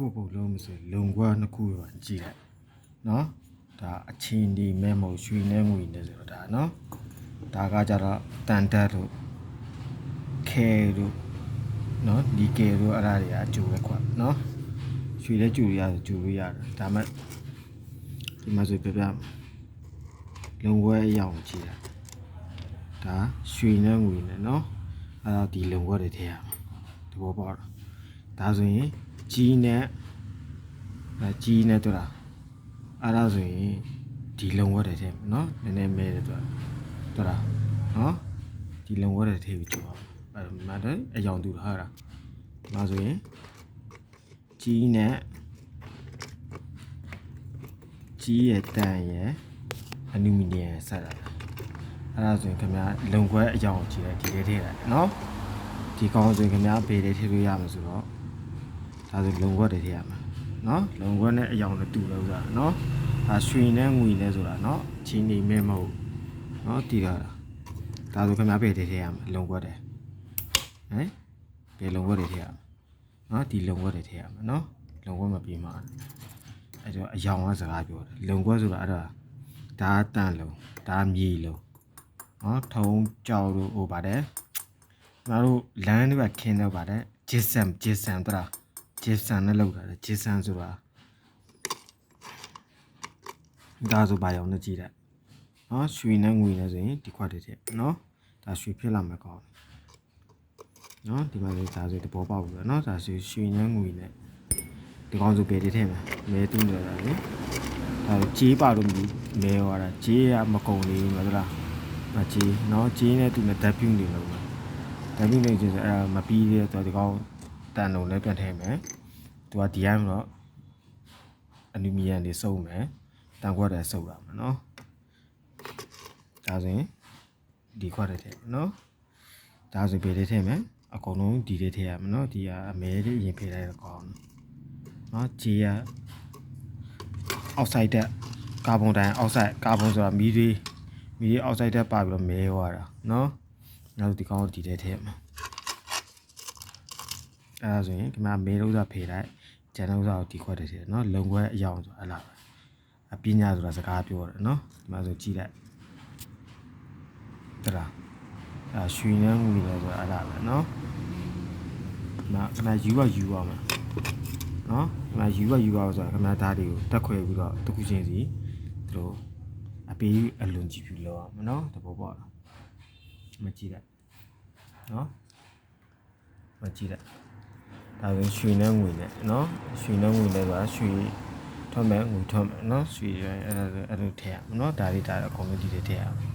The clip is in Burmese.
ဖို့ပုံလုံးမဆိုလုံကွာနှစ်ခုရောကြည့်လိုက်နော်ဒါအချင်းဒီမဲမဟုတ်ရွှေနဲ့ငွေနဲ့ဆိုတော့ဒါနော်ဒါကကြတော့တန်တက်တို့ခဲတို့နော်ဒီကဲတို့အဲ့ဒါတွေအကျိုးပဲခွာနော်ရွှေလည်းကျူရဆိုကျူလို့ရတယ်ဒါမှဒီမှာဆိုပြပြလုံကွဲအရောင်ကြည့်တာဒါရွှေနဲ့ငွေနဲ့နော်အဲ့တော့ဒီလုံကွဲတွေထည့်ရမှာဒီဘောပေါ့ဒါဆိုရင်ကြီးနဲ့တူတာအဲ့ဒါဆိုရင်ဒီလုံဝတ်တွေထည့်မယ်နော်နည်းနည်းမဲတယ်တူတာနော်ဒီလုံဝတ်တွေထည့်ပြီးကြောက်အဲ့မှတော့အယောင်တူတာဟာဒါဒါဆိုရင်ကြီးရဲ့တန်ရဲ့အနူမီနီယံဆက်တာအဲ့ဒါဆိုရင်ခင်ဗျာလုံခွဲအယောင်ကြည့်လိုက်ဒီလေးထည့်လိုက်နော်ဒီကောင်ဆိုရင်ခင်ဗျာဘေးလေးထည့်လို့ရမှာဆိုတော့ဒါဆိုလုံခွက်တွေထည့်ရမှာနော်လုံခွက်နဲ့အယောင်နဲ့တူလို့ဆိုတာနော်ဒါရွှေနဲ့ငွေနဲ့ဆိုတာနော်ချင်းနေမဲမဟုတ်နော်တီးတာဒါဆိုခင်ဗျားပဲထည့်ရမှာလုံခွက်တွေဟမ်ဘယ်လုံခွက်တွေထည့်ရမှာနော်ဒီလုံခွက်တွေထည့်ရမှာနော်လုံခွက်မပြေမှာအဲ့တော့အယောင်ကစကားပြောတယ်လုံခွက်ဆိုတာအဲ့ဒါဒါတန်လုံဒါမြေလုံနော်ထုံးကြောက်လို့ဟိုပါတယ်ငါတို့လမ်းတွေကခင်းတော့ပါတယ်ဂျစ်ဆန်တရာဂျစ်ဆန်နဲ့လောက်တာဂျစ်ဆန်ဆိုတာဒါဆိုဘာရောင်နဲ့ကြည့်တယ်နော်ရွှေနဲ့ငွေနဲ့ဆိုရင်ဒီခွက်တွေတဲ့နော်ဒါရွှေဖြစ်လာမှာကောင်းနော်ဒီမှာလေးဒါဆိုတဘောပေါက်ပြီနော်ဒါဆိုရွှေနဲ့ငွေနဲ့ဒီကောင်ဆိုပေတွေထည့်မှာမဲတူးနေတာလေဒါကြေးပါလို့မဲဟောတာကြေးကမကုန်လေးမဟုတ်လားမကြေးနော်ကြေးနဲ့တူနဲ့ဓာတ်ပြုနေလို့ဓာတ်ပြုနေကြဆိုအဲ့ဒါမပြီးသေးတော့ဒီကောင်တန်လုံးလည်းပြန်ထည့်မယ်သူကဒီတိုင်းတော့အနူမီယံတွေစုပ်မယ်တန်ခွက်တွေစုပ်လာမယ်နော်ဒါဆိုရင်ဒီခွက်တွေထည့်နော်ဒါဆိုပေတွေထည့်မယ်အကုန်လုံးဒီတွေထည့်ရမယ်နော်ဒီကအမဲတွေအရင်ဖေးလိုက်တော့ကောင်းနော်ဂျီကအောက်ဆိုက်တက်ကာဗွန်ဒိုင်အောက်ဆိုက်ကာဗွန်ဆိုတာမီးတွေအောက်ဆိုက်တက်ပါပြီးတော့မဲသွားတာနော်နောက်ဒီကောင်ဒီတွေထည့်မှာအဲ့ဒါဆိုရင်ဒီမှာမဲလို့ဆိုတာဖေးလိုက်ကျန်တဲ့ဥစ္စာကိုဒီခွက်တွေထည့်နော်လုံခွဲအယောင်ဆိုအဲ့လားအပညာဆိုတာစကားပြောတယ်နော်ဒီမှာဆိုကြည့်လိုက်တရာရွှေနဲ့ငွေနဲ့ဆိုတာအဲ့လားပဲနော်ခဏယူပါမယ်နော်ခဏယူပါဆိုတာခဏသားတွေကိုတက်ခွဲပြီးတော့တစ်ခုချင်းစီသူတို့အပေးအလွန်ကြည့်ပြီးလောက်အောင်နော်တဘောပေါ့မကြည့်လိုက်နော်မကြည့်လိုက်ဒါဆိုရွှေနဲ့ငွေနဲ့နော်ရွှေနဲ့ငွေနဲ့ဆိုတာရွှေထွက်မယ်ငွေထွက်မယ်နော်ရွှေအဲ့ဒါထည့်ရမယ်နော်ဒါလေးဒါအကုန်လုံးဒီတွေထည့်ရမယ်